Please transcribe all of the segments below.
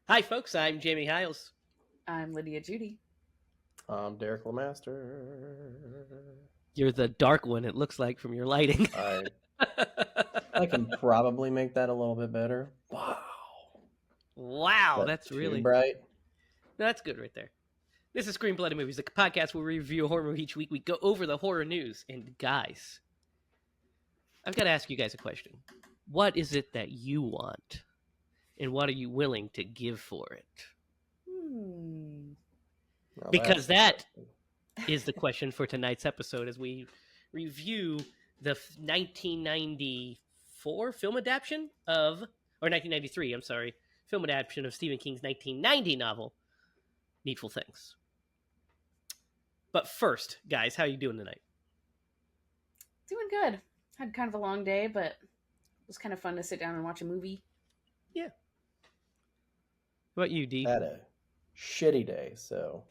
Hi, folks. I'm Jamie Hiles. I'm Lydia Judy. I'm Derek Lemaster. You're the dark one, it looks like, from your lighting. I can probably make that a little bit better. Wow. Wow, That that's too really... bright? That's good right there. This is Screen Bloody Movies, the podcast where we review a horror movie each week. We go over the horror news. And guys, I've got to ask you guys a question. What is it that you want? And what are you willing to give for it? Well, Because that is the question for tonight's episode as we review the 1994 film adaptation of, or 1993, I'm sorry, film adaptation of Stephen King's 1990 novel, Needful Things. But first, guys, how are you doing tonight? Doing good. Had kind of a long day, but it was kind of fun to sit down and watch a movie. Yeah. What about you, D? had a shitty day, so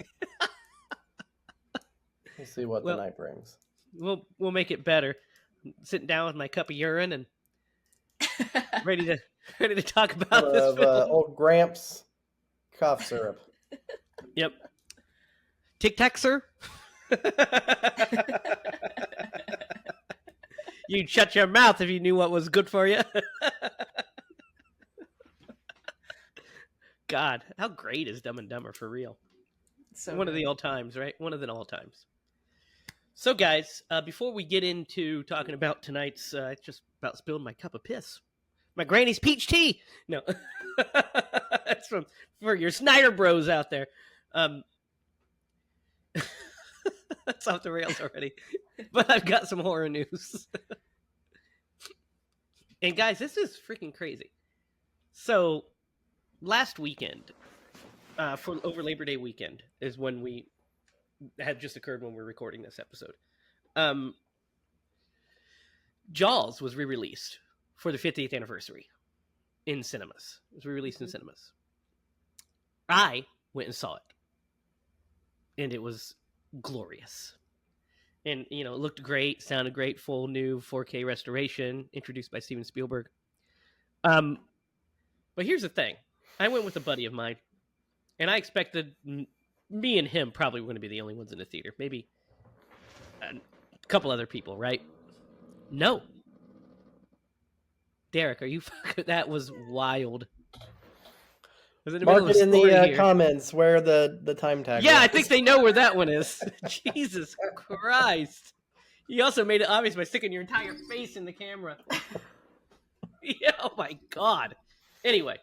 we'll see what the night brings. We'll make it better. Sitting down with my cup of urine and ready to talk about this film. Old Gramps cough syrup. Yep. Tic Tac, sir. You'd shut your mouth if you knew what was good for you. God, how great is Dumb and Dumber for real? So one of the all times, right? One of the all times. So, guys, before we get into talking about tonight's, I just about spilled my cup of piss. My granny's peach tea. No, that's for your Snyder Bros out there. That's off the rails already. But I've got some horror news. And guys, this is freaking crazy. So, last weekend, for over Labor Day weekend, is when we had just occurred when we were recording this episode. Jaws was re-released for the 50th anniversary in cinemas. It was re-released in cinemas. I went and saw it. And it was glorious. And, you know, it looked great, sounded great, full new 4K restoration, introduced by Steven Spielberg. But here's the thing. I went with a buddy of mine, and I expected me and him probably were going to be the only ones in the theater. Maybe a couple other people, right? No. Derek, are you fucking... That was wild. Mark it in the comments where the time tag Yeah, is. I think they know where that one is. Jesus Christ. You also made it obvious by sticking your entire face in the camera. Yeah, oh my God. Anyway.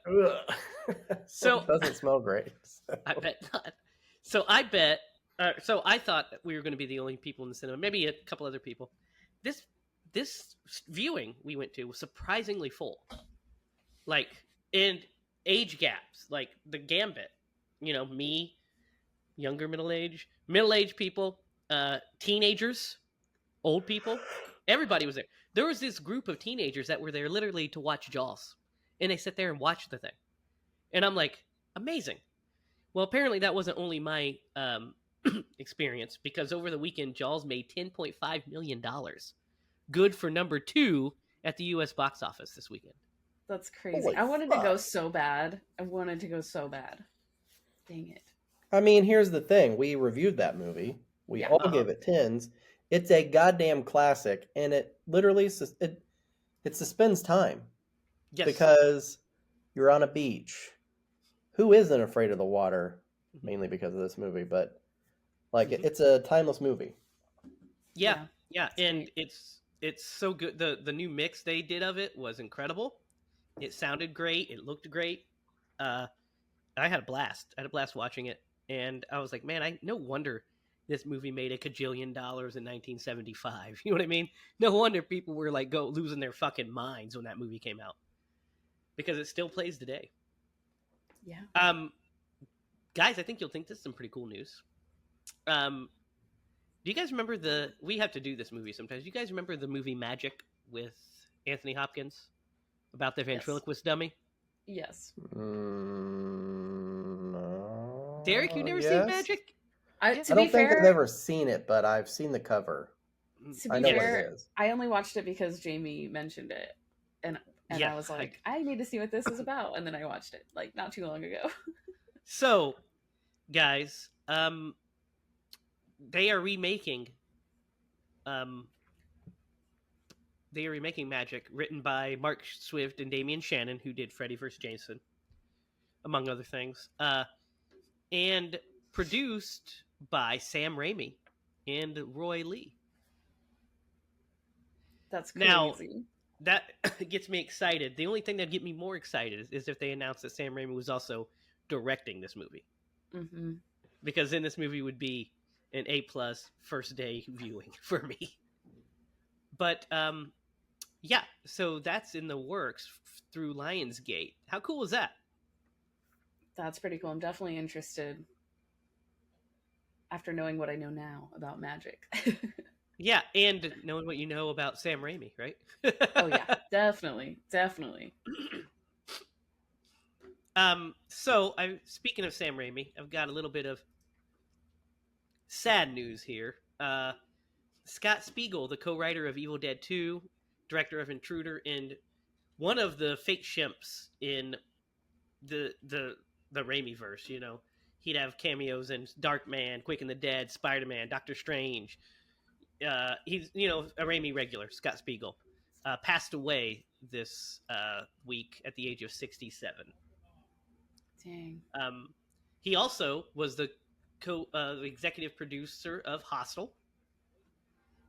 So it doesn't smell great. So. I bet not. So I bet... so I thought that we were going to be the only people in the cinema. Maybe a couple other people. This viewing we went to was surprisingly full. Like, and age gaps, like the gambit, you know, me, younger middle-aged people, teenagers, old people, everybody was there. There was this group of teenagers that were there literally to watch Jaws, and they sit there and watch the thing. And I'm like, amazing. Well, apparently that wasn't only my experience, because over the weekend, Jaws made $10.5 million. Good for number 2 at the U.S. box office this weekend. That's crazy. Holy I wanted fuck. to go so bad. Dang it. I mean, here's the thing. We reviewed that movie. We all gave it 10s. It's a goddamn classic, and it literally it suspends time. Yes. Because you're on a beach. Who isn't afraid of the water? Mainly because of this movie, but like it's a timeless movie. Yeah. And great. It's so good. The new mix they did of it was incredible. It sounded great. It looked great. I had a blast. I had a blast watching it. And I was like, man, no wonder this movie made $1 kajillion in 1975. You know what I mean? No wonder people were like losing their fucking minds when that movie came out. Because it still plays today. Yeah. Guys, I think you'll think this is some pretty cool news. Do you guys remember we have to do this movie sometimes. Do you guys remember the movie Magic with Anthony Hopkins? About the ventriloquist dummy? Yes. No. Derek, you never seen Magic? I don't think I've ever seen it, but I've seen the cover. To be fair, I only watched it because Jamie mentioned it. And And Yeah. I was like, I need to see what this is about. And then I watched it like not too long ago. So, guys, they are remaking um Magic, written by Mark Swift and Damian Shannon, who did Freddy vs. Jason, among other things. And produced by Sam Raimi and Roy Lee. That's Now, crazy. that gets me excited. The only thing that'd get me more excited is if they announced that Sam Raimi was also directing this movie. Mm-hmm. Because then this movie would be an A+ first day viewing for me. But yeah, so that's in the works through Lionsgate. How cool is that? That's pretty cool. I'm definitely interested after knowing what I know now about magic. Yeah, and knowing what you know about Sam Raimi, right? Oh yeah, definitely. So I speaking of Sam Raimi, I've got a little bit of sad news here. Scott Spiegel, the co-writer of Evil Dead 2, director of Intruder, and one of the fake shimps in the Raimi verse. You know, he'd have cameos in Darkman, Quick and the Dead, Spider-Man, Doctor Strange. He's a Raimi regular. Scott Spiegel passed away this week at the age of 67. Dang. He also was the executive producer of Hostel.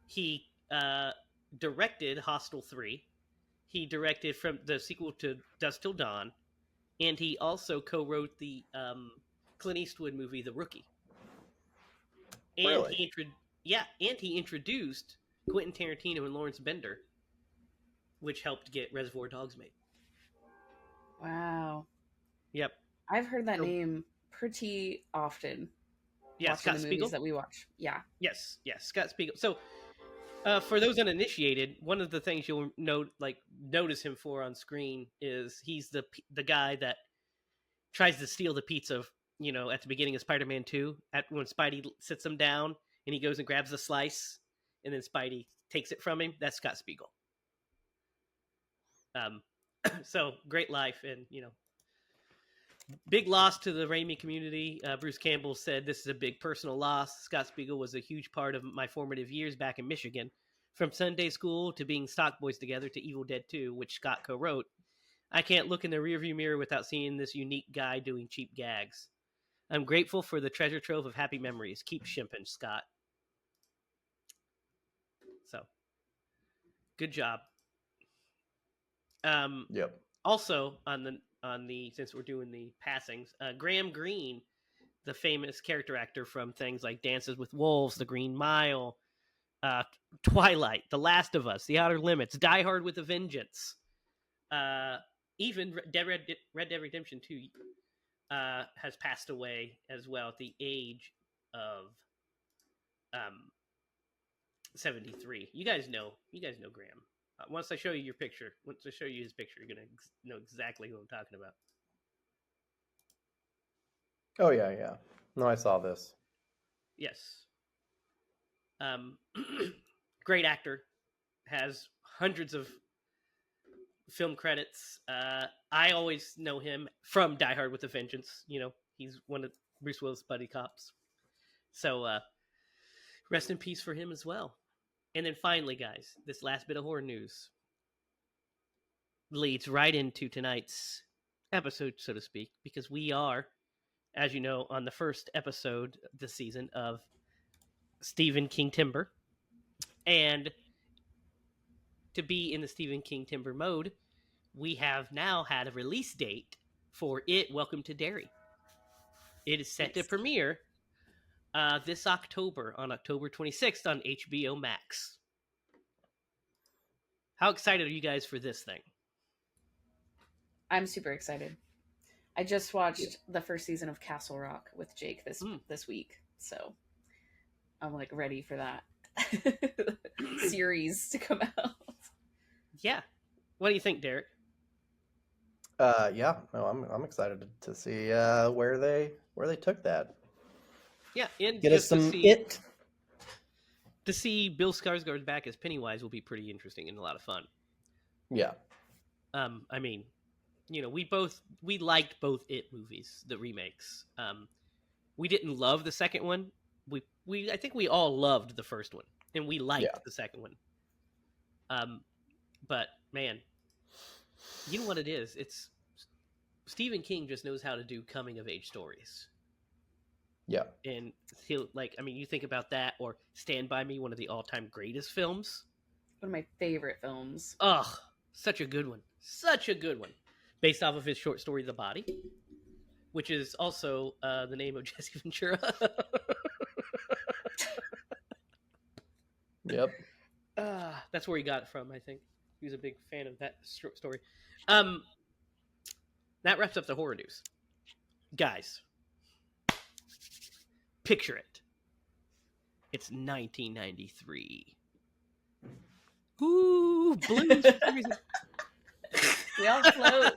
He directed Hostel 3. He directed from the sequel to Dusk Till Dawn, and he also co-wrote the Clint Eastwood movie The Rookie. And Really? he introduced Quentin Tarantino and Lawrence Bender, which helped get Reservoir Dogs made. Wow. Yep. I've heard that name pretty often. Yeah, watching Scott the Spiegel. movies that we watch. Yeah. Yes, Scott Spiegel. So, for those uninitiated, one of the things you'll notice him for on screen is he's the guy that tries to steal the pizza, at the beginning of Spider-Man 2, when Spidey sits him down and he goes and grabs the slice, and then Spidey takes it from him. That's Scott Spiegel. So great life, and big loss to the Raimi community. Bruce Campbell said, "This is a big personal loss. Scott Spiegel was a huge part of my formative years back in Michigan. From Sunday school to being stock boys together to Evil Dead 2, which Scott co-wrote. I can't look in the rearview mirror without seeing this unique guy doing cheap gags. I'm grateful for the treasure trove of happy memories. Keep shimping, Scott." So, good job. Yep. Also, on the since we're doing the passings, Graham Greene, the famous character actor from things like Dances with Wolves, The Green Mile, Twilight, The Last of Us, The Outer Limits, Die Hard with a Vengeance, even Red Dead Redemption 2 has passed away as well at the age of 73. You guys know Graham. Once I show you his picture, you're gonna know exactly who I'm talking about. Oh yeah. No, I saw this. Yes. Great actor, has hundreds of film credits. I always know him from Die Hard with a Vengeance. He's one of Bruce Willis' buddy cops. So rest in peace for him as well. And then finally, guys, this last bit of horror news leads right into tonight's episode, so to speak, because we are, as you know, on the first episode this season of Stephen King Timber. And to be in the Stephen King Timber mode, we have now had a release date for It, Welcome to Derry. It is set to premiere this October, on October 26th on HBO Max. How excited are you guys for this thing? I'm super excited. I just watched the first season of Castle Rock with Jake this week, so I'm ready for that series to come out. Yeah. What do you think, Derek? Yeah. No, I'm excited to see where they took that. Yeah, and get us some It. To see Bill Skarsgård back as Pennywise will be pretty interesting and a lot of fun. Yeah. I mean, we liked both It movies, the remakes. We didn't love the second one. I think we all loved the first one, and we liked Yeah. the second one. But man, you know what it is? It's Stephen King just knows how to do coming of age stories. Yeah. And he'll you think about that, or Stand By Me, one of the all-time greatest films. One of my favorite films. Ugh, such a good one. Such a good one. Based off of his short story, The Body, which is also the name of Jesse Ventura. Yep. That's where he got it from, I think. He was a big fan of that story. That wraps up the horror news. Guys, picture it. It's 1993. Ooh, blues. We all float.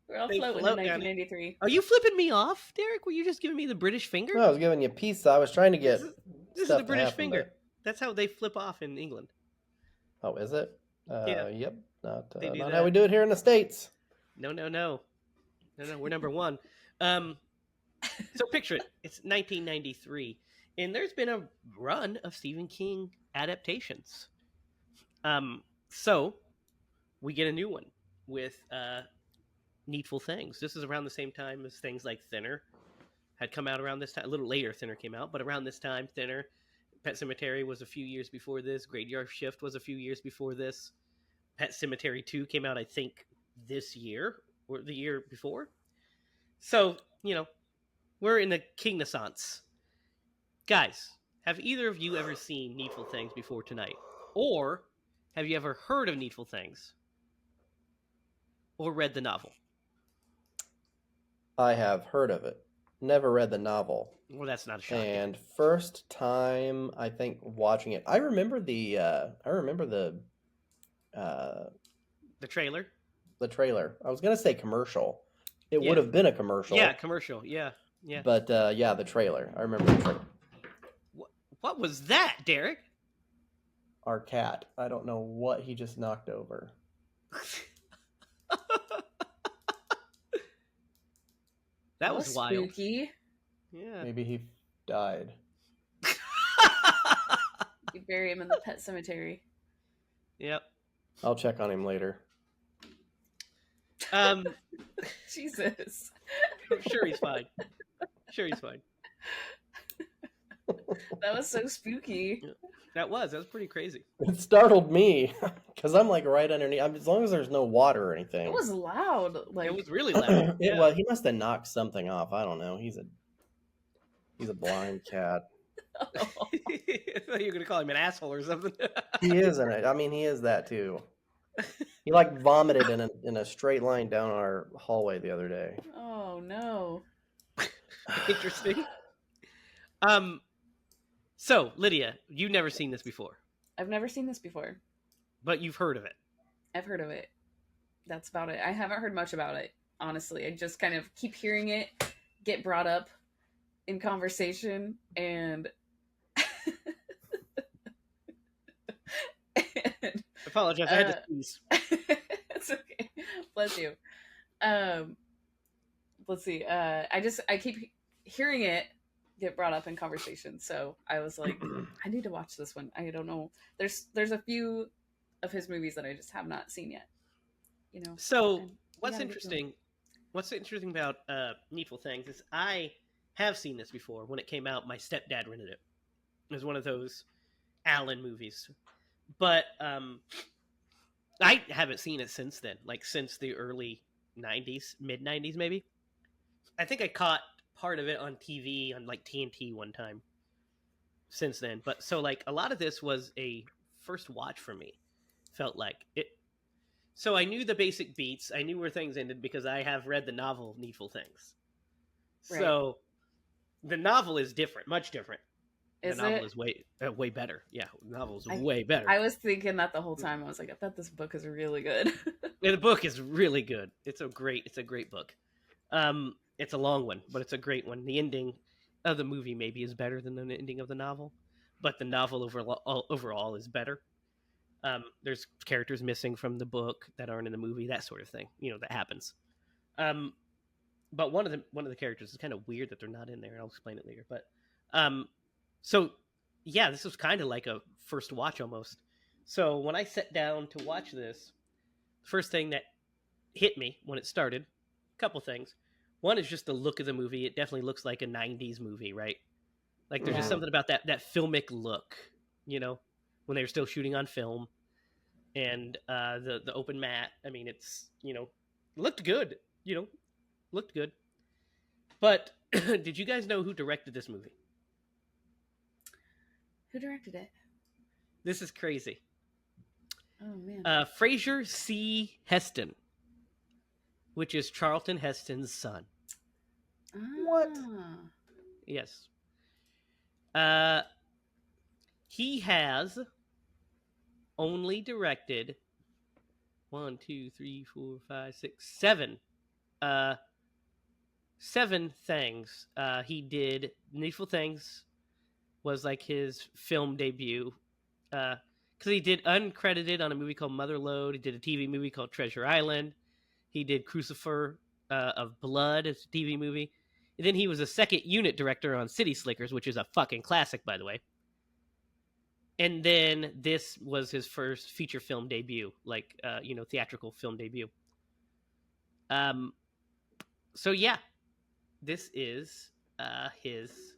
We're all They floating in float down. 1993. Are you flipping me off, Derek? Were you just giving me the British finger? No, I was giving you peace. I was trying to get. This is stuff the to British happen, finger. but- That's how they flip off in England. Oh, is it? Yeah. Yep. Not They do not that. how we do it here in the States. No. We're number one. So picture it. It's 1993, and there's been a run of Stephen King adaptations. So we get a new one with Needful Things. This is around the same time as things like Thinner had come out around this time. A little later, Thinner came out, but around this time, Thinner. Pet Sematary was a few years before this. Graveyard Shift was a few years before this. Pet Sematary 2 came out, I think, this year or the year before. So, we're in the King Renaissance. Guys, have either of you ever seen Needful Things before tonight? Or have you ever heard of Needful Things? Or read the novel? I have heard of it. Never read the novel. Well, that's not a shock. And first time I think watching it, I remember the The trailer? the trailer. I was gonna say commercial. It Yeah. would have been a commercial. Yeah, commercial. Yeah. But yeah, the trailer. I remember the trailer. What was that, Derek? Our cat. I don't know what he just knocked over. That was wild. Spooky. Yeah. Maybe he died. You bury him in the pet cemetery. Yep. I'll check on him later. Jesus. I'm sure he's fine. That was so spooky. That was pretty crazy. It startled me because I'm like right underneath. As long as there's no water or anything. It was loud. Like It was really loud. Yeah. Well, he must have knocked something off. I don't know. He's a blind cat. I thought you were gonna call him an asshole or something. He is in it. I mean, he is that too. He like vomited in a straight line down our hallway the other day. Oh no. Interesting. So Lydia, you've never seen this before, I've never seen this before. but you've heard of it. I've heard of it. That's about it. I haven't heard much about it, honestly. I just kind of keep hearing it get brought up in conversation and I apologize. I had to sneeze. it's okay. Bless you. Let's see. I keep hearing it get brought up in conversation, so I was like, I need to watch this one. I don't know. There's a few of his movies that I just have not seen yet. So and what's gotta get to 'em. interesting? What's interesting about Needful Things is I have seen this before. When it came out, my stepdad rented it. It was one of those Allen movies, but I haven't seen it since then. Like since the early '90s, mid '90s, maybe. I think I caught part of it on TV on like TNT one time. Since then, but so like a lot of this was a first watch for me. Felt like it. So I knew the basic beats. I knew where things ended because I have read the novel Needful Things. Right. So the novel is different, much different. Is the novel it? is way better. Yeah, the novel is I- way better. I was thinking that the whole time. I was like, I bet this book is really good. Yeah, the book is really good. It's a great book. It's a long one, but it's a great one. The ending of the movie maybe is better than the ending of the novel, but the novel overall is better. There's characters missing from the book that aren't in the movie, that sort of thing. That happens. But one of the characters is kind of weird that they're not in there. I'll explain it later. But so yeah, this was kind of like a first watch almost. So when I sat down to watch this, the first thing that hit me when it started, a couple things. One is just the look of the movie. It definitely looks like a '90s movie, right? Like there's just something about that filmic look, when they were still shooting on film, and the open mat. I mean, it's looked good, looked good. But did you guys know who directed this movie? Who directed it? This is crazy. Oh man. Fraser C. Heston, which is Charlton Heston's son. What? Yes. He has only directed 1, 2, 3, 4, 5, 6, 7. 7 things. He did Needful Things, was like his film debut. Because he did uncredited on a movie called Motherlode. He did a TV movie called Treasure Island. He did Crucifer of Blood as a TV movie. And then he was a second unit director on City Slickers, which is a fucking classic, by the way. And then this was his first feature film debut, like, theatrical film debut. So yeah, this is his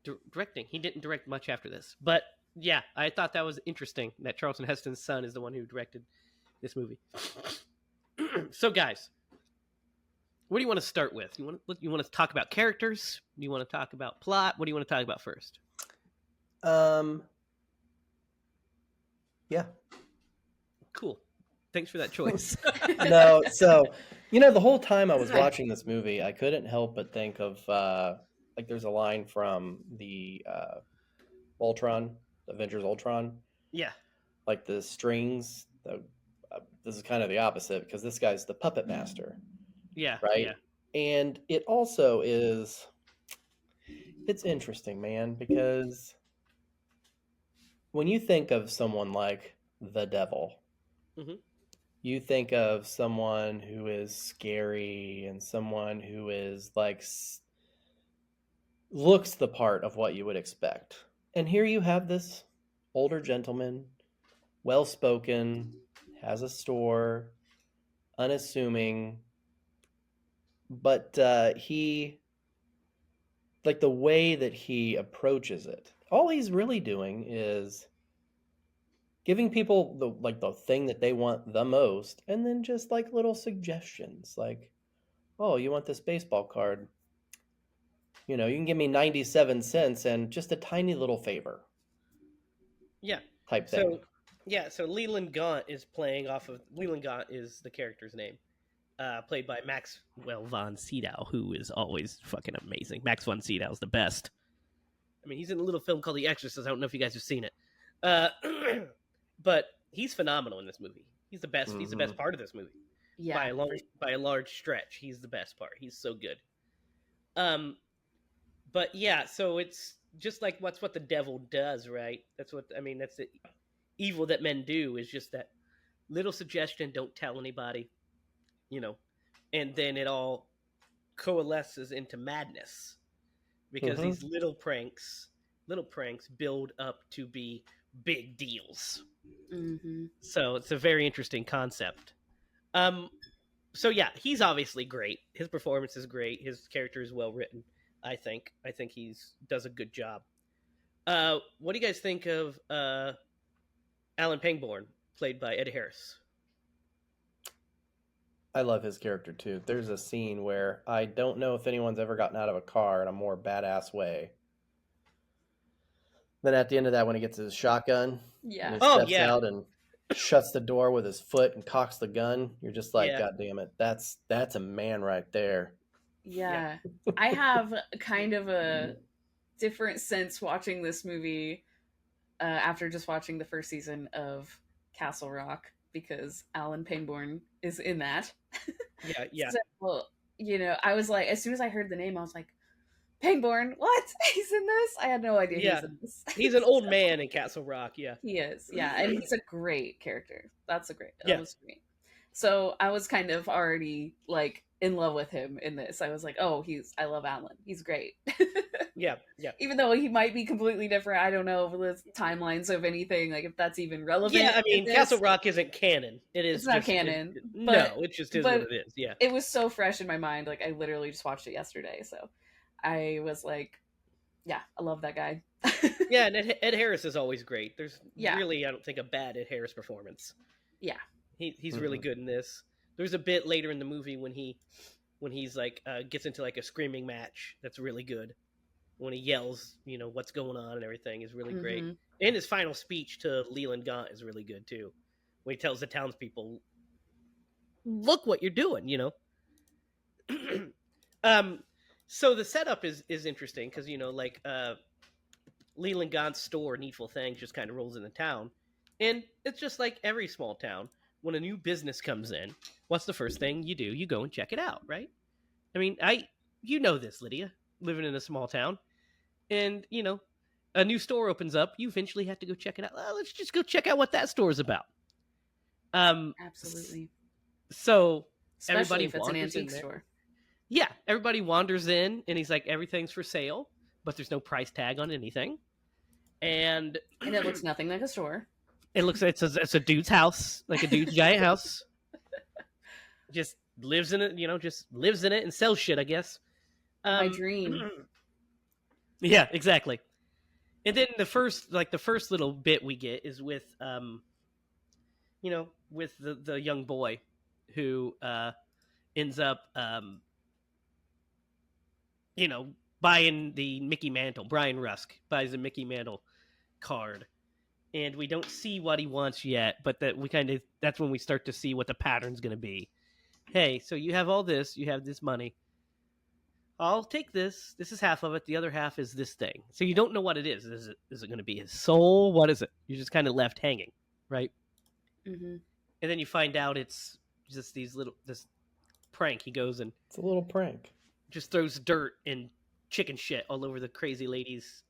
directing. He didn't direct much after this, but yeah, I thought that was interesting that Charlton Heston's son is the one who directed this movie. So guys, what do you want to start with? You want to talk about characters? Do you want to talk about plot? What do you want to talk about first? Yeah. Cool. Thanks for that choice. No, so the whole time I was watching this movie, I couldn't help but think of like there's a line from the Ultron, Avengers Ultron. Yeah. Like the strings. This is kind of the opposite because this guy's the puppet master. Yeah. Right. Yeah. And it also is. It's interesting, man, because when you think of someone like the devil, you think of someone who is scary and someone who is like looks the part of what you would expect. And here you have this older gentleman, well-spoken, has a store, unassuming, but he, like the way that he approaches it, all he's really doing is giving people the thing that they want the most, and then just like little suggestions, like, oh, you want this baseball card? You can give me 97 cents and just a tiny little favor. Yeah. Type thing. So Leland Gaunt is playing off of Leland Gaunt is the character's name, played by Maxwell von Sydow, who is always fucking amazing. Max von Sydow is the best. I mean, he's in a little film called The Exorcist. I don't know if you guys have seen it, but he's phenomenal in this movie. He's the best. He's the best part of this movie. Yeah. By a large stretch, he's the best part. He's so good. But yeah, so it's just like what's what the devil does, right? That's the evil that men do, is just that little suggestion, don't tell anybody, and then it all coalesces into madness because these little pranks build up to be big deals. So it's a very interesting concept. So yeah, he's obviously great. His performance is great. His character is well written. I think he's does a good job. What do you guys think of Alan Pangborn, played by Ed Harris? I love his character too. There's a scene where I don't know if anyone's ever gotten out of a car in a more badass way. Then at the end of that, when he gets his shotgun, Yeah. and he steps out and shuts the door with his foot and cocks the gun, you're just like, God damn it, that's a man right there. Yeah. I have kind of a different sense watching this movie after just watching the first season of Castle Rock, because Alan Pangborn is in that. Yeah. So, I was like, as soon as I heard the name, I was like, Pangborn, what? He's in this? I had no idea he was Yeah. in this. He's an old man in Castle Rock. Yeah. He is, yeah, and he's a great character. That Yeah. was great. So I was kind of already like in love with him in this. I was like, oh, I love Alan. He's great. Yeah. Yeah. Even though he might be completely different, I don't know the timelines of anything, like if that's even relevant. Yeah, I mean, in this. Castle Rock isn't canon. It is. It's not just, canon, no, it just is what it is. Yeah. It was so fresh in my mind. Like I literally just watched it yesterday, so I was like, yeah, I love that guy. Yeah, and Ed Harris is always great. There's Yeah. really, I don't think, a bad Ed Harris performance. Yeah. He's really good in this. There's a bit later in the movie when he's like gets into like a screaming match that's really good. When he yells, what's going on and everything is really great. And his final speech to Leland Gaunt is really good too. When he tells the townspeople, "Look what you're doing," So the setup is interesting because Leland Gaunt's store, Needful Things, just kind of rolls into town, and it's just like every small town. When a new business comes in, what's the first thing you do? You go and check it out, right? I mean, you know this, Lydia, living in a small town, and a new store opens up. You eventually have to go check it out. Let's just go check out what that store is about. Absolutely. So Especially everybody if it's an wanders in antique there. store. Yeah, everybody wanders in, and he's like, everything's for sale, but there's no price tag on anything. And it looks nothing like a store. It looks like it's a dude's house, like a dude's giant house. Just lives in it, just lives in it and sells shit, I guess. My dream. Yeah, exactly. And then the first little bit we get is with, with the young boy who ends up, buying the Mickey Mantle. Brian Rusk buys a Mickey Mantle card. And we don't see what he wants yet, but that's when we start to see what the pattern's going to be. Hey, so you have all this, you have this money. I'll take this. This is half of it. The other half is this thing. So you don't know what it is. Is it going to be his soul? What is it? You're just kind of left hanging, right? Mm-hmm. And then you find out it's just this prank. He goes and it's a little prank. Just throws dirt and chicken shit all over the crazy lady's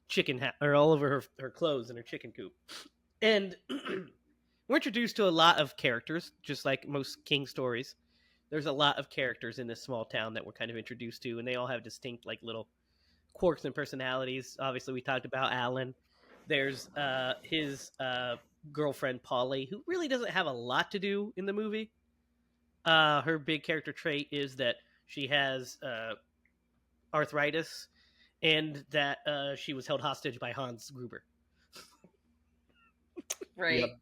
chicken hat, or all over her clothes and her chicken coop. And we're introduced to a lot of characters, just like most King stories. There's a lot of characters in this small town that we're kind of introduced to, and they all have distinct like little quirks and personalities. Obviously, we talked about Alan. There's his girlfriend Polly, who really doesn't have a lot to do in the movie. Her big character trait is that she has arthritis, and that she was held hostage by Hans Gruber. Right.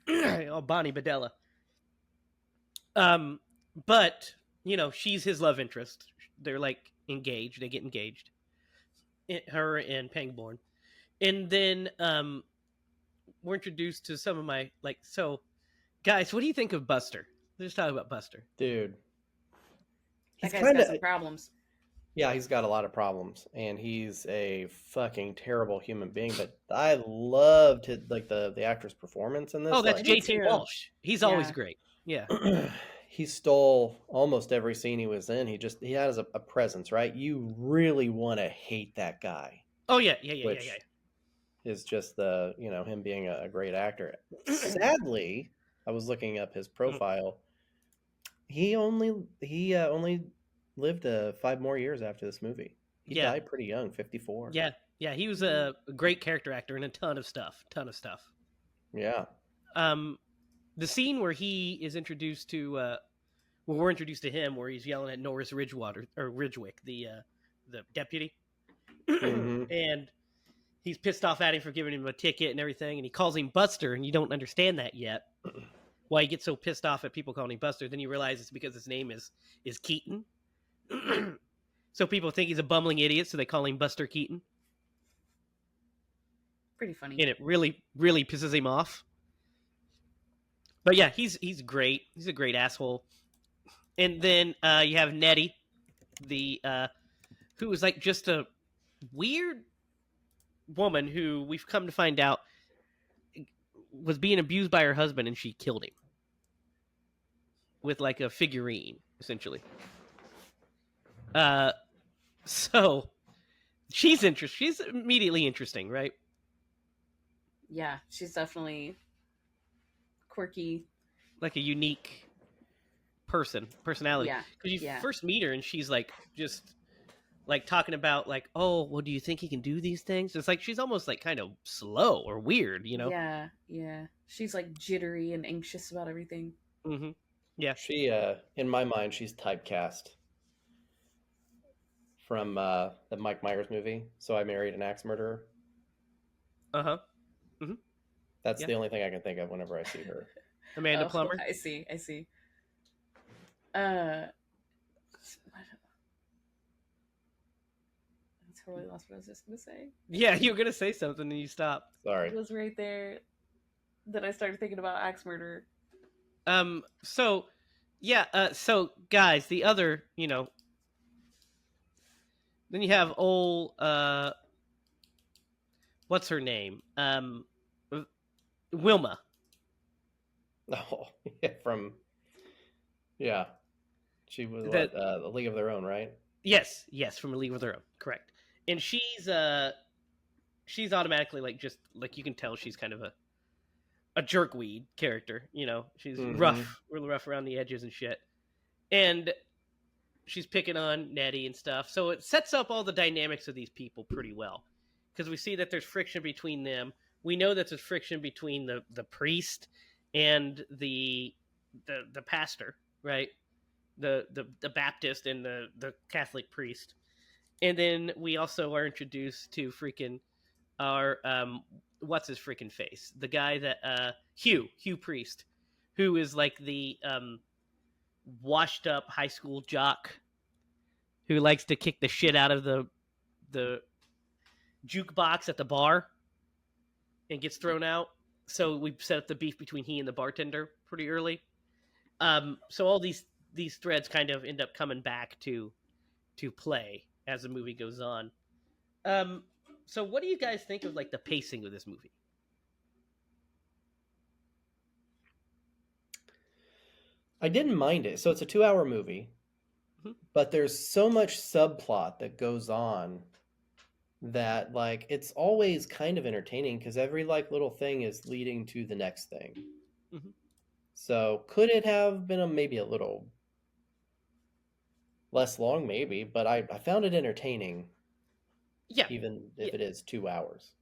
Oh, Bonnie Bedella. But she's his love interest. They're like engaged. They get engaged. Her and Pangborn, and then we're introduced to some of my So, guys, what do you think of Buster? Let's talk about Buster, dude. That guy's got some problems. Yeah, he's got a lot of problems, and he's a fucking terrible human being. But I loved the actor's performance in this. Oh, that's J.T. Walsh. He's always great. Yeah. He stole almost every scene he was in. He has a presence, right? You really want to hate that guy. Oh yeah. Is just him being a great actor. Sadly, I was looking up his profile. He only lived 5 more years after this movie. He died pretty young, 54. Yeah. He was a great character actor in a ton of stuff. Yeah. The scene where he is introduced to, we're introduced to him, where he's yelling at Norris Ridgwick, the deputy, Mm-hmm. and he's pissed off at him for giving him a ticket and everything, and he calls him Buster, and you don't understand that yet. Why he gets so pissed off at people calling him Buster? Then you realize it's because his name is Keaton. So people think he's a bumbling idiot, so they call him Buster Keaton. Pretty funny. And it really, really pisses him off. But yeah, he's great. He's a great asshole. And then you have Nettie, who was like just a weird woman who we've come to find out was being abused by her husband, and she killed him with like a figurine, essentially. Uh, so she's immediately interesting, right? Yeah, she's definitely quirky. Like a unique personality. Yeah, Because you yeah, first meet her and she's like just like talking about like, oh, well, do you think he can do these things? It's like she's almost like kind of slow or weird, you know? yeah, yeah. She's like jittery and anxious about everything. Mm-hmm. Yeah. She, in my mind, she's typecast from the Mike Myers movie. So I Married an Axe Murderer. Uh huh. Mm-hmm. That's Yeah. the only thing I can think of whenever I see her. Amanda Oh, Plummer. I see, I see. Uh, I totally lost what I was just gonna say. Yeah, you were gonna say something and you stopped. It Sorry. was right there that I started thinking about axe murder. So yeah, so guys, the other, then you have old what's her name? Wilma. Oh, yeah, from yeah, she was That what the League of Their Own, right? yes, from A League with Her Own, correct. And she's automatically like just like you can tell she's kind of a jerkweed character, She's Mm-hmm. real rough around the edges and shit. And she's picking on Nettie and stuff. So it sets up all the dynamics of these people pretty well. Because we see that there's friction between them. We know that there's friction between the priest and the pastor, right? The Baptist and the Catholic priest. And then we also are introduced to freaking our what's his freaking face? The guy that Hugh Priest, who is like the washed up high school jock who likes to kick the shit out of the jukebox at the bar and gets thrown out. So we set up the beef between he and the bartender pretty early. So all these threads kind of end up coming back to play as the movie goes on. Um, so what do you guys think of like the pacing of this movie? I didn't mind it. So it's a 2-hour movie, Mhm. but there's so much subplot that goes on that like it's always kind of entertaining because every like little thing is leading to the next thing. Mhm. So could it have been maybe a little less long, maybe, but I found it entertaining, Yeah, even yeah. if it is 2 hours.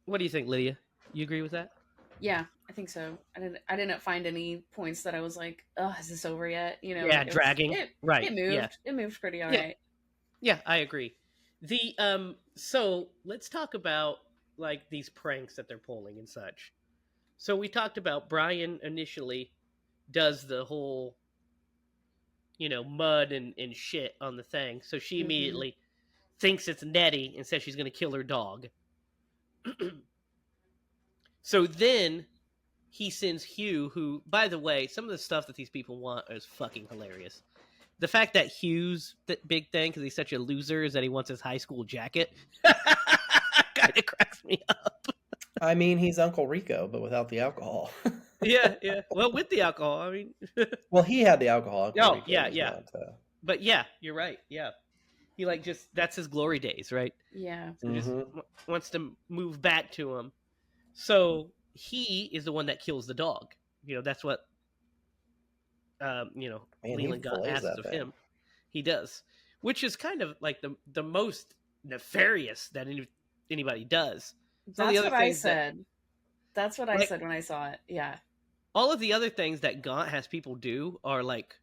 What do you think, Lydia? You agree with that? Yeah, I think so. I didn't find any points that I was like, oh, is this over yet? Yeah, It was dragging. it Right. it Yeah. moved. It moved pretty all Yeah. right. Yeah, I agree. The so let's talk about like these pranks that they're pulling and such. So we talked about Brian initially does the whole, mud and shit on the thing. So she Mm-hmm. immediately thinks it's Nettie and says she's going to kill her dog. So then he sends Hugh, who, by the way, some of the stuff that these people want is fucking hilarious. The fact that Hugh's big thing, because he's such a loser, is that he wants his high school jacket. Kind of cracks me up. I mean, he's Uncle Rico, but without the alcohol. Yeah, yeah. Well, with the alcohol, I mean. Well, he had the alcohol. Uncle Oh, Rico yeah, was yeah. not. But yeah, you're right. Yeah. He like just that's his glory days, right? Yeah. So he just Mm-hmm. wants to move back to him. So he is the one that kills the dog. That's what Man, he Leland got fillets asks that of thing. him. He does, which is kind of like the most nefarious that anybody does. Some of the That's other what I things that said. That's what I like said when I saw it. Yeah. all of the other things that Gaunt has people do are like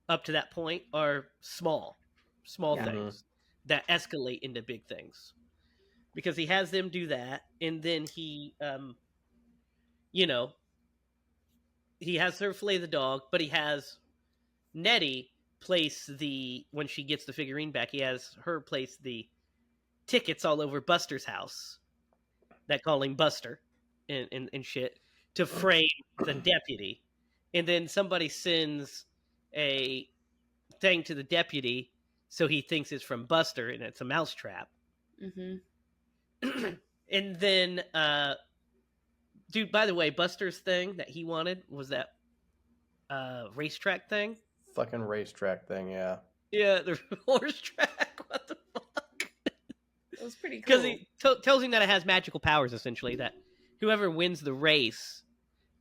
up to that point are small Yeah. Mm-hmm. things that escalate into big things because he has them do that and then you know he has her flay the dog but he has Nettie place the when she gets the figurine back he has her place the tickets all over Buster's house that call him Buster and shit to frame the deputy and then somebody sends a thing to the deputy so he thinks it's from Buster and it's a mousetrap. Mm-hmm. And then dude, by the way, Buster's thing that he wanted was that racetrack thing. fucking racetrack thing, yeah. Yeah, the horse track. What the fuck? It was pretty cool. Because he tells him that it has magical powers, essentially, that whoever wins the race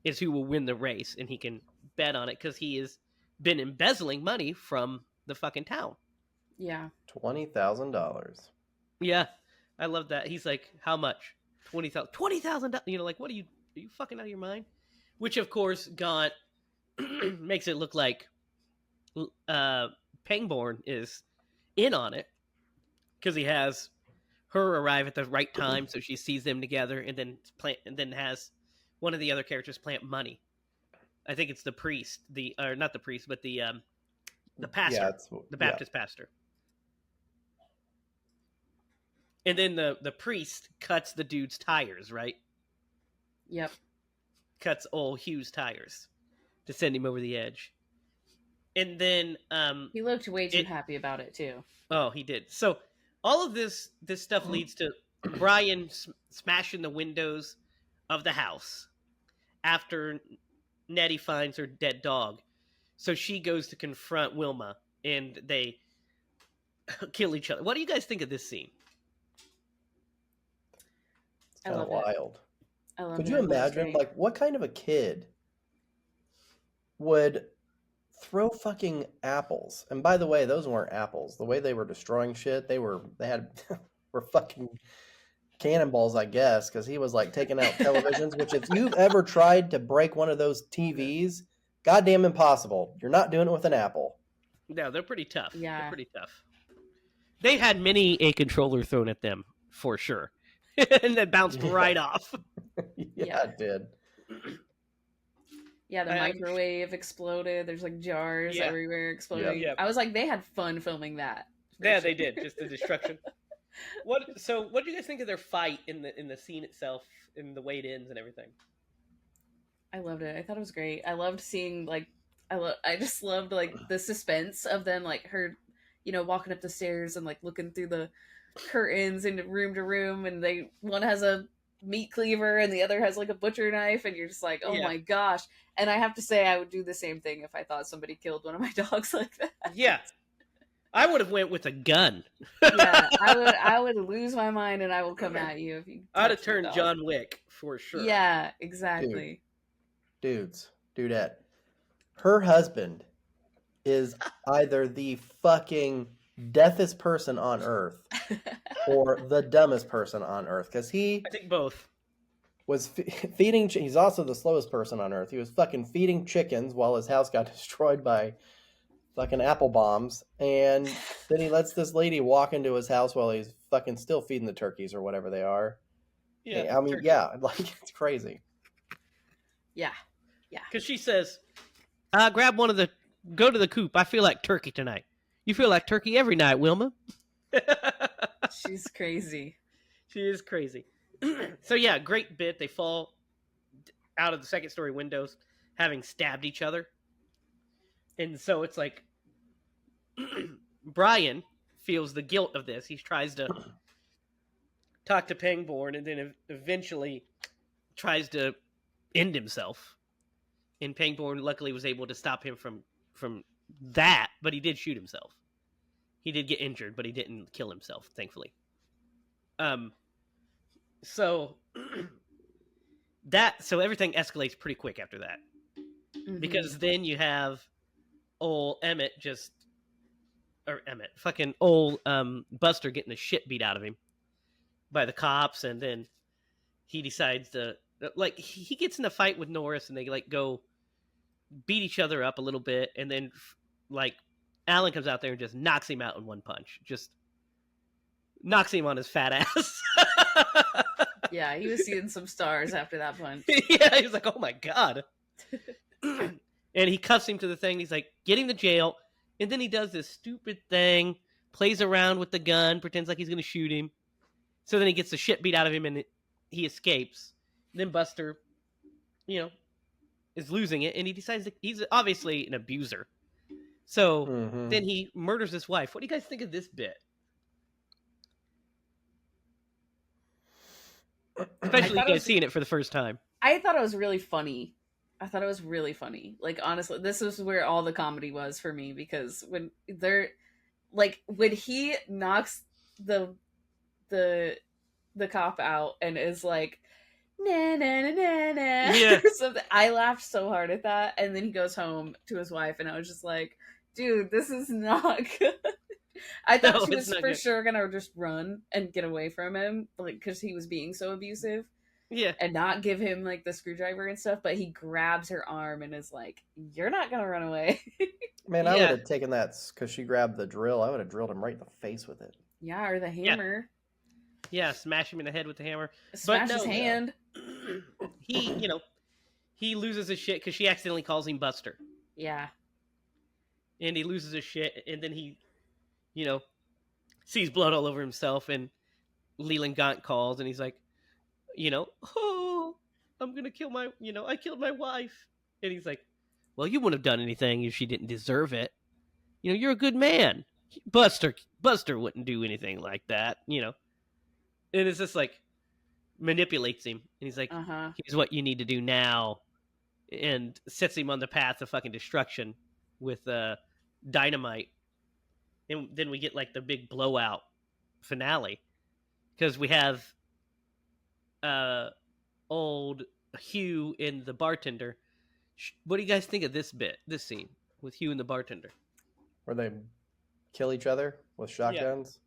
is who will win the race, and he can bet on it because he has been embezzling money from the fucking town. Yeah. $20,000. Yeah, I love that. He's like, how much? $20,000. You know, like, what are you fucking out of your mind? Which, of course, got makes it look like Pangborn is in on it because he has her arrive at the right time, so she sees them together, and then has one of the other characters plant money. I think it's the priest, or not the priest, but the pastor, the Baptist pastor. And then the priest cuts the dude's tires, right? Yep. Cuts old Hugh's tires to send him over the edge. And then he looked way too happy about it too. Oh, he did. So all of this stuff leads to Brian smashing the windows of the house after Nettie finds her dead dog. So she goes to confront Wilma, and they kill each other. What do you guys think of this scene? It's kind of wild. I love Could you imagine, like, what kind of a kid would throw fucking apples? And by the way, those weren't apples. The way they were destroying shit, they were fucking cannonballs, I guess, because he was like taking out televisions, which if you've ever tried to break one of those TVs, goddamn impossible. You're not doing it with an apple. No, they're pretty tough. Yeah. They're pretty tough. They had many a controller thrown at them, for sure. And that bounced right off. Yeah, it did. Yeah, the microwave exploded. There's like jars everywhere exploding. Yeah. I was like, they had fun filming that. Yeah, they did. Just the destruction. What do you guys think of their fight in the scene itself, in the way it ends and everything? I loved it. I thought it was great. I loved seeing I just loved like the suspense of them, like her, walking up the stairs and like looking through the curtains into room to room, and one has a meat cleaver and the other has like a butcher knife, and you're just like, oh my gosh. And I have to say, I would do the same thing if I thought somebody killed one of my dogs like that. Yeah, I would have went with a gun. Yeah, I would lose my mind, and I will come at you if you. I'd have turned John Wick for sure. Yeah, exactly. Dudette, her husband is either the fucking deafest person on earth or the dumbest person on earth, because I think both was feeding. He's also the slowest person on earth. He was fucking feeding chickens while his house got destroyed by fucking apple bombs, and then he lets this lady walk into his house while he's fucking still feeding the turkeys or whatever they are. Yeah, I mean, like, it's crazy. Yeah. Because she says, grab go to the coop. I feel like turkey tonight. You feel like turkey every night, Wilma. She's crazy. She is crazy. So yeah, great bit. They fall out of the second story windows, having stabbed each other. And so it's like Brian feels the guilt of this. He tries to talk to Pangborn, and then eventually tries to end himself. And Pangborn luckily was able to stop him from that, but he did shoot himself. He did get injured, but he didn't kill himself, thankfully. So everything escalates pretty quick after that. Mm-hmm. Because then you have old fucking old Buster getting the shit beat out of him by the cops, and then he decides to, like, he gets in a fight with Norris, and they like go beat each other up a little bit, and then like Alan comes out there and just knocks him out in one punch. Just knocks him on his fat ass. Yeah, he was seeing some stars after that punch. Yeah, he was like, oh my God. And he cuffs him to the thing. He's like, get him to jail. And then he does this stupid thing, plays around with the gun, pretends like he's going to shoot him. So then he gets the shit beat out of him, and he escapes. Then Buster, is losing it, and he decides that he's obviously an abuser. So then he murders his wife. What do you guys think of this bit? Especially you guys seeing it for the first time. I thought it was really funny. I thought it was really funny. Like, honestly, this was where all the comedy was for me, because when he knocks the the the cop out and is like, na na na na na, Yeah. or something. I laughed so hard at that, and then he goes home to his wife, and I was just like, dude, this is not good. I thought No, she it's was not for good. sure gonna just run and get away from him, like, because he was being so abusive, Yeah. and not give him like the screwdriver and stuff. But he grabs her arm and is like, "You're not gonna run away." Man, I Yeah. would have taken that because she grabbed the drill. I would have drilled him right in the face with it. Yeah, or the hammer. Yeah, smash him in the head with the hammer. Smash his no. hand. He loses his shit because she accidentally calls him Buster. Yeah. And he loses his shit, and then he, sees blood all over himself, and Leland Gaunt calls, and he's like, oh, I'm gonna kill I killed my wife. And he's like, well, you wouldn't have done anything if she didn't deserve it. You're a good man. Buster wouldn't do anything like that, And it's just like, manipulates him, and he's like, here's what you need to do now, and sets him on the path of fucking destruction with dynamite. And then we get like the big blowout finale, because we have old Hugh and the bartender. What do you guys think of this scene with Hugh and the bartender? Where they kill each other with shotguns?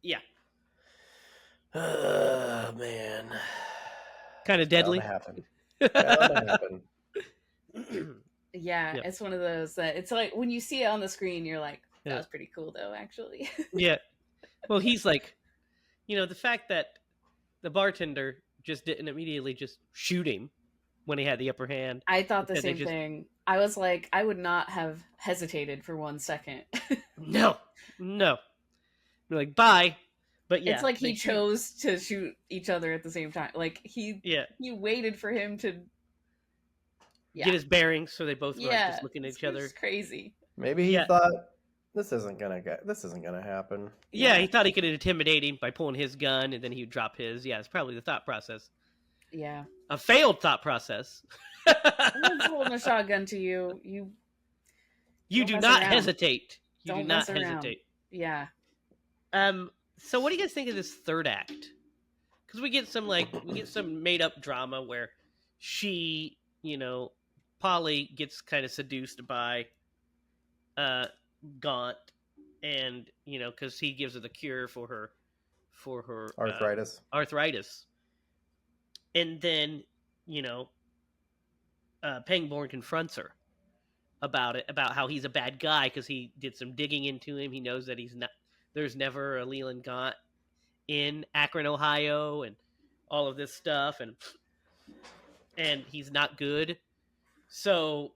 Yeah. Oh, man. Kind of deadly. Bound to happen. Yeah, it's one of those that it's like when you see it on the screen, you're like, that was pretty cool, though, actually. Yeah. Well, he's like, the fact that the bartender just didn't immediately just shoot him when he had the upper hand. I thought the same thing. I was like, I would not have hesitated for 1 second. No. We're like, bye. But yeah. It's like he chose to shoot each other at the same time. Like, he waited for him to get his bearings, so they both were just looking at each other. It's crazy. Maybe he thought, this isn't gonna happen. Yeah, he thought he could intimidate him by pulling his gun, and then he would drop his. Yeah, it's probably the thought process. Yeah. A failed thought process. Someone's holding a shotgun to you. You do not hesitate. You don't do not mess around. hesitate. Yeah. So what do you guys think of this third act? Because we get some made up drama where she, Polly gets kind of seduced by Gaunt, and because he gives her the cure for her arthritis, and then Pangborn confronts her about how he's a bad guy because he did some digging into him. He knows that there's never a Leland Gaunt in Akron, Ohio, and all of this stuff, and he's not good. So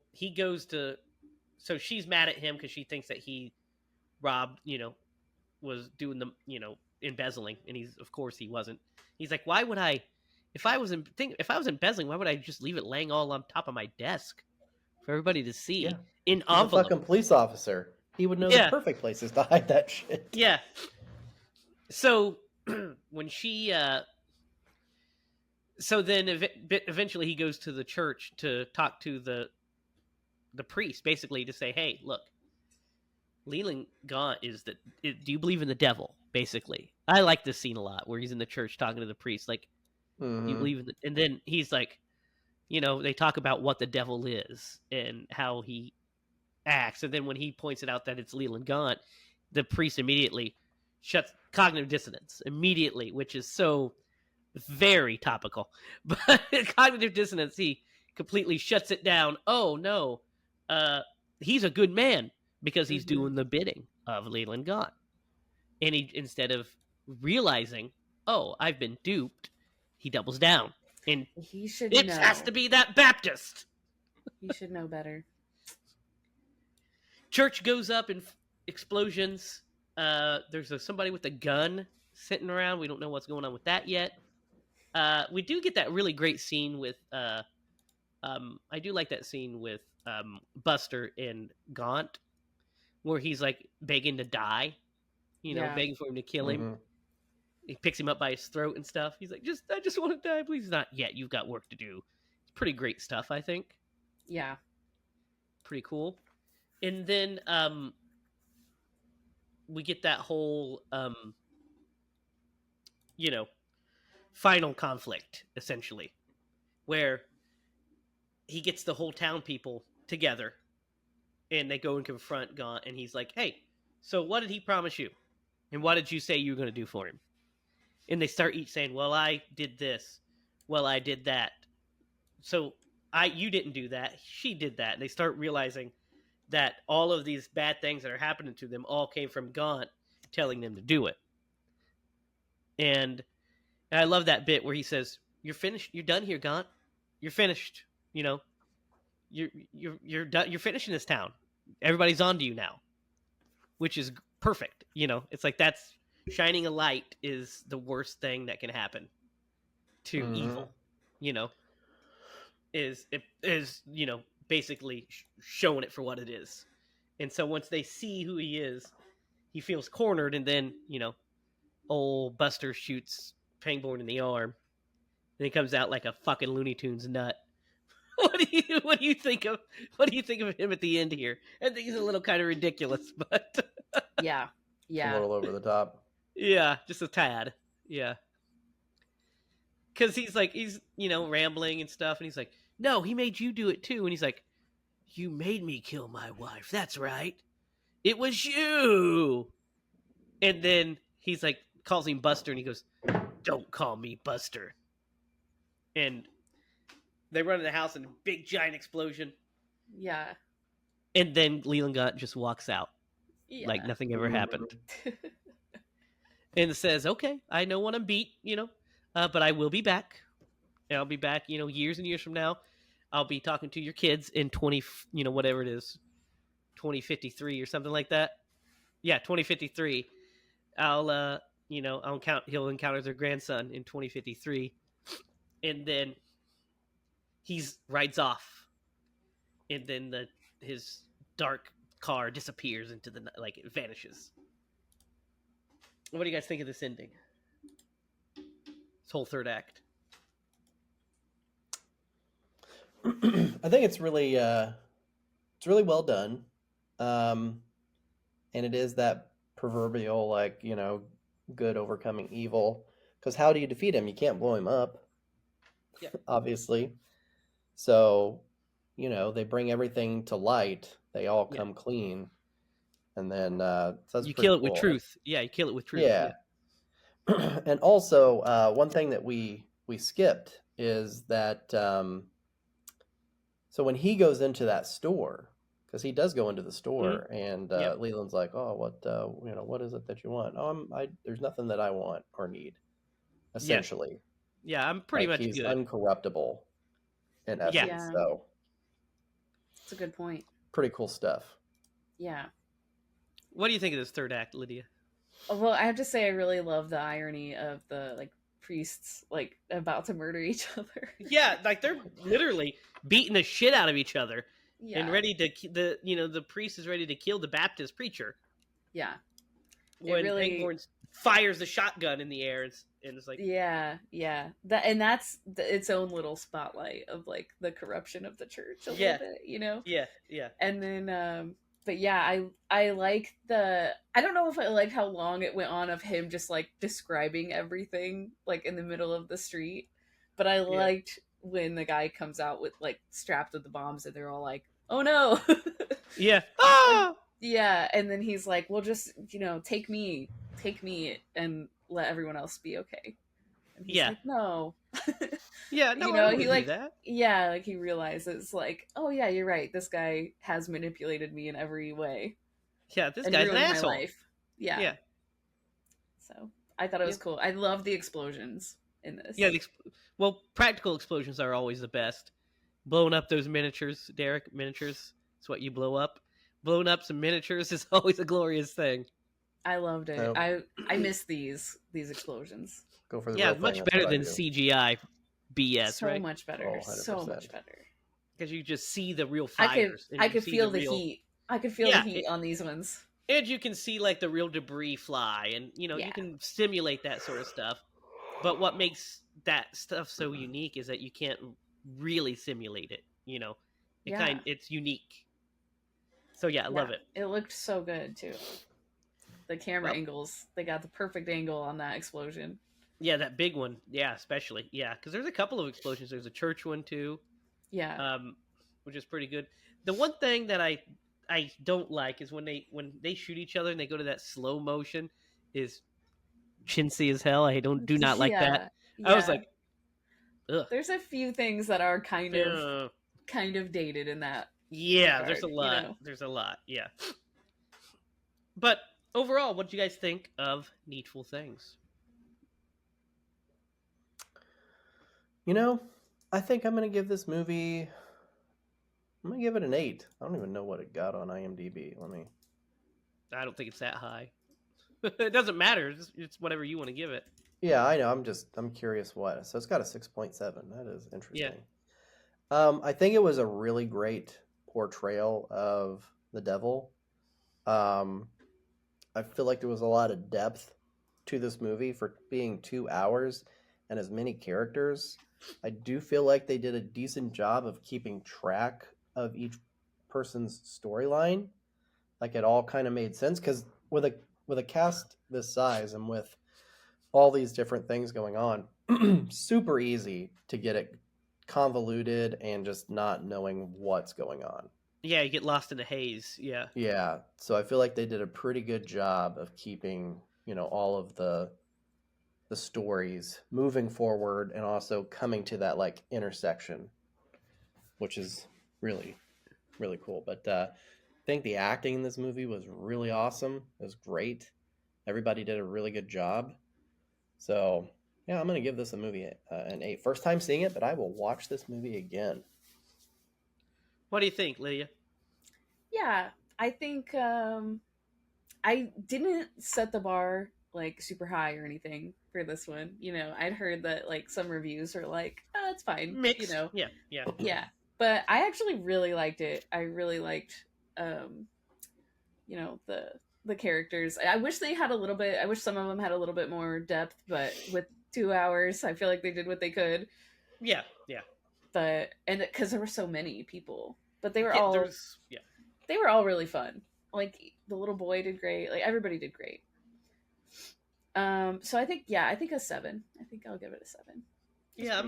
she's mad at him because she thinks that he robbed, was doing the, embezzling, and of course he wasn't. He's like, why would I, if I was embezzling, why would I just leave it laying all on top of my desk for everybody to see in envelope? He's a fucking police officer. He would know the perfect places to hide that shit. Yeah. So when she, so then eventually he goes to the church to talk to the priest, basically to say, hey, look, Leland Gaunt do you believe in the devil? Basically, I like this scene a lot where he's in the church talking to the priest, like, you believe in and then he's like, they talk about what the devil is and how he acts, and then when he points it out that it's Leland Gaunt, the priest immediately shuts cognitive dissonance immediately, which is so very topical. But cognitive dissonance, he completely shuts it down. Oh no, he's a good man because he's doing the bidding of Leland Gaunt, and he, instead of realizing, oh, I've been duped, he doubles down, and he should. It has to be that Baptist. He should know better. Church goes up in explosions. There's somebody with a gun sitting around. We don't know what's going on with that yet. We do get that really great scene with I do like that scene with Buster and Gaunt, where he's like begging to die, begging for him to kill him. He picks him up by his throat and stuff. He's like, I just want to die, please. Not yet. You've got work to do. It's pretty great stuff, I think. Yeah. Pretty cool. And then we get that whole you know, final conflict essentially, where he gets the whole town people together and they go and confront Gaunt, and he's like, "Hey, so what did he promise you? And what did you say you were going to do for him?" And they start each saying, "Well, I did this. Well, I did that. So you didn't do that. She did that." And they start realizing that all of these bad things that are happening to them all came from Gaunt telling them to do it. And I love that bit where he says, "You're finished. You're done here, Gaunt. You're finished. You know, you're done. You're finishing this town. Everybody's on to you now," which is perfect. You know, it's like that's shining a light is the worst thing that can happen to evil. You know, is you know, basically showing it for what it is. And so once they see who he is, he feels cornered, and then, you know, old Buster shoots Pangborn in the arm, and he comes out like a fucking Looney Tunes nut. What do you think of him at the end here? I think he's a little kind of ridiculous, but Yeah. A Yeah. little over the top. yeah, just a tad. Yeah. Cuz he's you know, rambling and stuff, and he's like, "No, he made you do it too." And he's like, "You made me kill my wife. That's right. It was you." And then he's like, calls him Buster, and he goes, "Don't call me Buster." And they run in the house, and a big giant explosion. Yeah. And then Leland Gaunt just walks out Yeah. like nothing ever happened, and says, "Okay, I know when I'm beat, you know, but I will be back. And I'll be back, you know, years and years from now. I'll be talking to your kids in 20, you know, whatever it is, 2053 or something like that. Yeah, 2053. I'll, you know, he'll encounter their grandson in 2053, and then he's rides off, and then his dark car disappears into the, like, it vanishes. What do you guys think of this ending? This whole third act. I think it's really well done, and it is that proverbial, like, you know, good overcoming evil. Because how do you defeat him? You can't blow him up, Yeah. obviously. So, you know, they bring everything to light. They all Yeah. come clean, and then so that's You pretty kill it with cool. truth. Yeah, you kill it with truth. Yeah. And also, one thing that we skipped is that so when he goes into that store, because he does go into the store, and Yep. Leland's like, "Oh, what you know, what is it that you want?" "Oh, there's nothing that I want or need." Essentially, Yeah, I'm pretty like much he's good. uncorruptible in essence. Yeah. So That's a good point. pretty cool stuff. Yeah. What do you think of this third act, Lydia? Well, I have to say I really love the irony of the like priests like about to murder each other. Yeah, like they're literally beating the shit out of each other Yeah. and ready to the priest is ready to kill the Baptist preacher Yeah. when really- Pangborn fires the shotgun in the air, and it's like, Yeah. That's its own little spotlight of like the corruption of the church a Yeah. little bit, you know. yeah. And then but yeah, I like I don't know if I like how long it went on of him just like describing everything like in the middle of the street, but I liked when the guy comes out with like strapped with the bombs and they're all like, "Oh no." Yeah. Ah! Yeah, and then he's like, "Well, just, you know, take me and let everyone else be okay." And he's like, "No." Yeah, no, You I know, don't he wanna like do that. yeah, like he realizes like, "Oh yeah, you're right. This guy has manipulated me in every way Yeah, this and guy's an ruined asshole. my life." Yeah. Yeah. So, I thought it was cool. I love the explosions in this. Yeah, well, practical explosions are always the best. Blowing up those miniatures, Derek, miniatures, it's what you blow up. Blowing up some miniatures is always a glorious thing. I loved it. Oh. I miss these explosions. Go for the Yeah, real thing. much That's better what I than do. CGI BS, So right? much better. Oh, so 100%. much better. Because you just see the real I fires. could feel the heat. I could feel the heat on these ones. And you can see like the real debris fly, and you know, you can simulate that sort of stuff. But what makes that stuff so unique is that you can't really simulate it. You know, Yeah. It's unique. So yeah, I Yeah. love it. It looked so good too. The camera Well, angles, they got the perfect angle on that explosion. yeah, that big one. Yeah, especially. Yeah, because there's a couple of explosions. There's a church one too, Yeah. which is pretty good. The one thing that I don't like is when they shoot each other and they go to that slow motion is chintzy as hell. I do not like that. Yeah. I was Yeah. like, ugh. There's a few things that are Uh, kind of dated in that yeah, there's regard, a you lot. know. There's a lot. Yeah. But overall, what do you guys think of Needful Things? You know, I think I'm gonna give this movie. I'm gonna give it an 8. I don't even know what it got on IMDb. Let me. I don't think it's that high. It doesn't matter. It's whatever you want to give it. Yeah, I know. I'm curious what. So it's got a 6.7. That is Yeah. interesting. I think it was a really great portrayal of the devil. Um, I feel like there was a lot of depth to this movie for being 2 hours and as many characters. I do feel like they did a decent job of keeping track of each person's storyline. Like it all kind of made sense because with a cast this size and with all these different things going on, super easy to get it convoluted and just not knowing what's going on. Yeah, you get lost in the haze. Yeah. Yeah, so I feel like they did a pretty good job of keeping, all of the stories moving forward and also coming to that like intersection, which is really really cool. But I think the acting in this movie was really awesome. It was great. Everybody did a really good job. So yeah, I'm gonna give this a movie an 8. First time seeing it, but I will watch this movie again. What do you think, Lydia? Yeah, I think I didn't set the bar like super high or anything for this one. You know, I'd heard that like some reviews are like, oh, it's fine. Mixed. You know, Yeah. Yeah. yeah. But I actually really liked it. I really liked, um, the characters. I wish they had a little bit. I wish some of them had a little bit more depth. But with 2 hours, I feel like they did what they could. Yeah. Yeah. But and because there were so many people, but they were Yeah. all There's. Yeah. they were all really fun. Like the little boy did great. Like everybody did great. So I think a 7. I think I'll give it a 7. Yeah.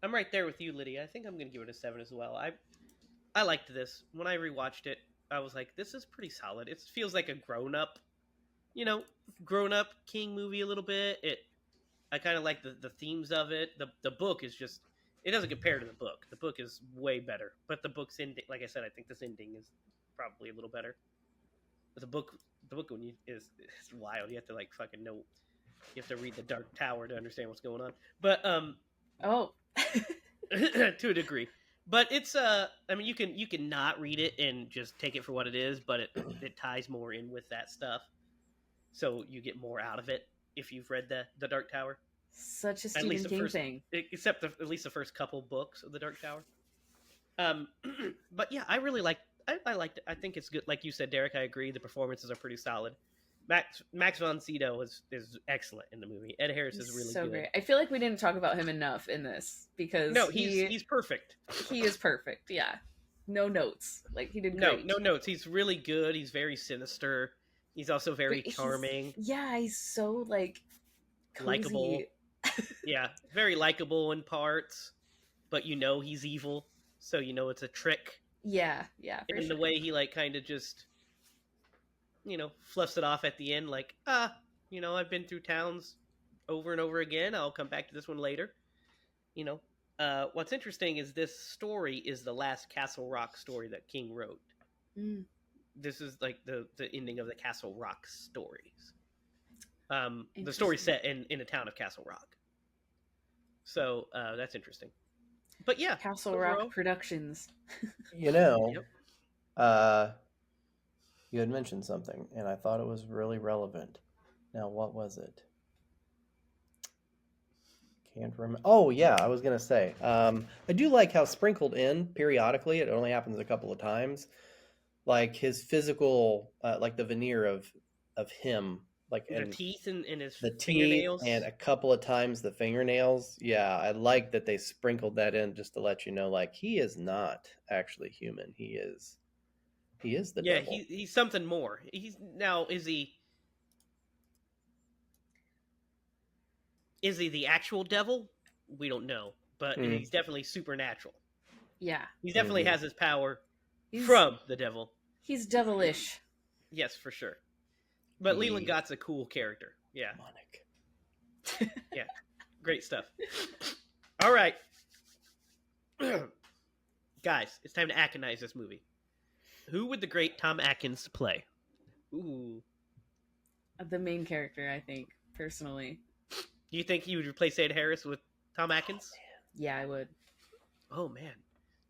I'm right there with you, Lydia. I think I'm gonna give it a 7 as well. I liked this when I rewatched it. I was like, this is pretty solid. It feels like a grown up King movie a little bit. I kind of like the themes of it. The book is just, it doesn't compare to the book. The book is way better, but the book's ending, like I said, I think this ending is probably a little better. But the book when is wild. You have to like fucking know. You have to read the Dark Tower to understand what's going on. But Oh. to a degree. But it's I mean, you can not read it and just take it for what it is, but it ties more in with that stuff, so you get more out of it if you've read the Dark Tower. Such a At Stephen least King thing. Except at least the first couple books of the Dark Tower. But yeah, I really liked. I liked it. I think it's good. Like you said, Derek, I agree. The performances are pretty solid. Max von Sydow is excellent in the movie. Ed Harris is really so good. great. I feel like we didn't talk about him enough in this because No, he's perfect. he is perfect. Yeah, no notes. Like he did No, great. no notes. He's really good. He's very sinister. He's also very charming, He's so like cozy. likable. Yeah, very likable in parts, but you know he's evil, so you know it's a trick. Yeah, for In sure. the way he like kind of just, fluffs it off at the end, like, I've been through towns over and over again. I'll come back to this one later. What's interesting is this story is the last Castle Rock story that King wrote. Mm. This is like the ending of the Castle Rock stories. The story's set in the town of Castle Rock. So that's interesting. But yeah, Castle overall, Rock Productions. Yep. Yep. You had mentioned something, and I thought it was really relevant. Now, what was it? Can't remember. Oh, yeah, I was going to say. I do like how sprinkled in periodically, it only happens a couple of times, like his physical, like the veneer of him like The and teeth and his the teeth fingernails. and a couple of times the fingernails. Yeah, I like that they sprinkled that in just to let you know, like, he is not actually human. He is the Yeah, devil. he's something more. He's now is he the actual devil? We don't know, but Mm. he's definitely supernatural. Yeah, He definitely Mhm. has his power he's from the devil. he's devilish. Yes, for sure. But Leland He- Gott's a cool character. Yeah, demonic. yeah, great stuff. All right, guys, it's time to Atkinize this movie. Who would the great Tom Atkins play? Ooh, The main character, I think, personally. do you think he would replace Ed Harris with Tom Atkins? Yeah, I would. Oh man,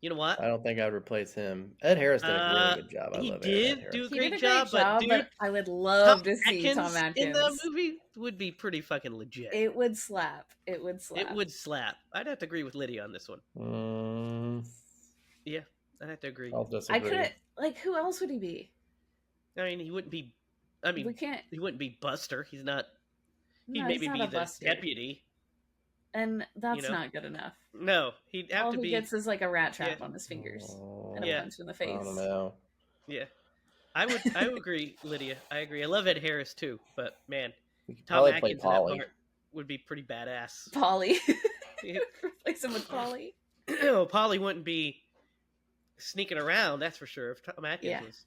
you know what? I don't think I'd replace him. Ed Harris did a really good job. I He love Ed did Harris. do a He great did a job, great job, dude, but I would Tom love to see Atkins Tom Atkins in the movie would be pretty fucking legit. It would slap. It would slap. It would slap. I'd have to agree with Lydia on this one. Yeah, I'd have to agree. I'll I disagree. couldn't. Like, who else would he be? I mean, he wouldn't be. I We mean, can't. he wouldn't be Buster. He's not. He'd No, maybe he's be not a the buster. deputy. And that's know? not good enough. No, he'd have All to he be. gets is like a rat trap Yeah. on his fingers and a Yeah. punch in the I face. don't know. Yeah, I would agree, Lydia. I agree. I love Ed Harris too, but man, We could Tom probably play Atkins in that Polly. part would be pretty badass. Polly. Yeah. Replace him with Polly. Polly wouldn't be sneaking around, that's for sure. If Tom Atkins Yeah. was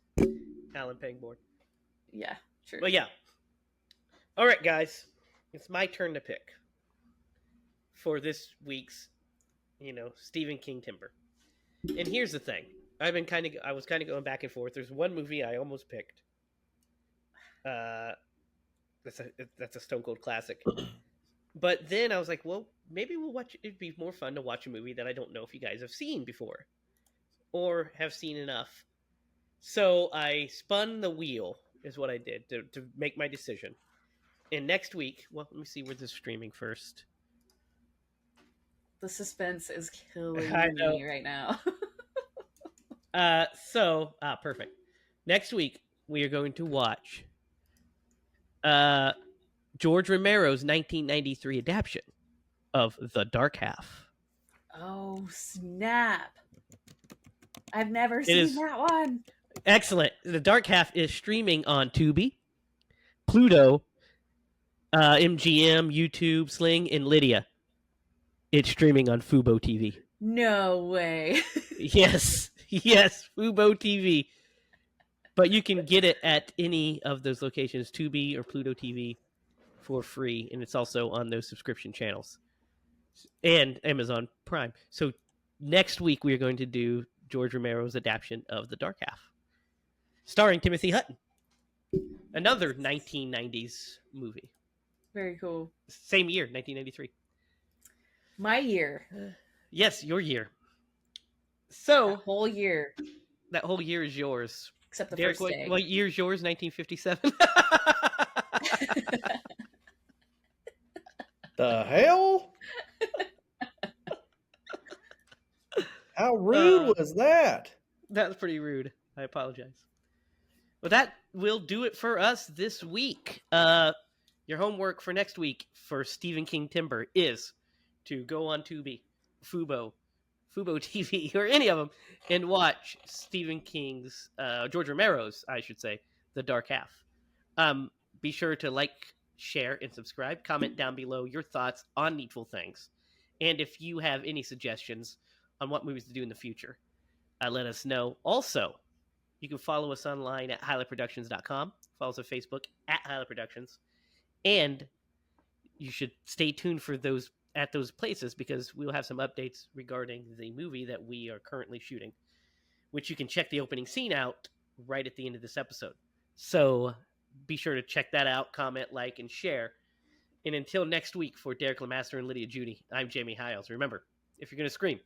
Alan Pangborn. Yeah, true. But yeah. All right, guys, it's my turn to pick for this week's, Stephen King Timber. And here's the thing: I was kind of going back and forth. There's one movie I almost picked. That's a Stone Cold classic. But then I was like, well, maybe we'll watch. It'd be more fun to watch a movie that I don't know if you guys have seen before, or have seen enough. So I spun the wheel, is what I did to make my decision. And next week, well, let me see where this is streaming first. The suspense is killing I know. me right now. Perfect. Next week we are going to watch George Romero's 1993 adaptation of The Dark Half. Oh, snap. I've never seen is- that one. Excellent. The Dark Half is streaming on Tubi, Pluto, MGM, YouTube, Sling, and Lydia. It's streaming on Fubo TV. No way. Yes, Fubo TV. But you can get it at any of those locations, Tubi or Pluto TV, for free, and it's also on those subscription channels and Amazon Prime. So next week we are going to do George Romero's adaptation of The Dark Half, starring Timothy Hutton. Another 1990s movie. Very cool. Same year, 1993. My year. Yes, your year. The So whole year. that whole year is yours. Except the Derek, first day. what year is yours? 1957. The hell? How rude was that? That was pretty rude. I apologize. Well, that will do it for us this week. Your homework for next week for Stephen King Timber is to go on Tubi, Fubo TV, or any of them, and watch Stephen King's, George Romero's, I should say, The Dark Half. Be sure to like, share, and subscribe. Comment down below your thoughts on Needful Things. And if you have any suggestions on what movies to do in the future, let us know. Also, you can follow us online at HiLaProductions.com. Follow us on Facebook at HiLa Productions. And you should stay tuned for those at those places, because we'll have some updates regarding the movie that we are currently shooting, which you can check the opening scene out right at the end of this episode. So be sure to check that out, comment, like, and share. And until next week, for Derek Lemaster and Lydia Judy, I'm Jamie Hiles. Remember, if you're going to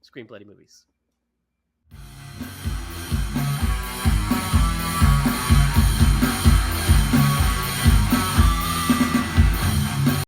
scream bloody movies.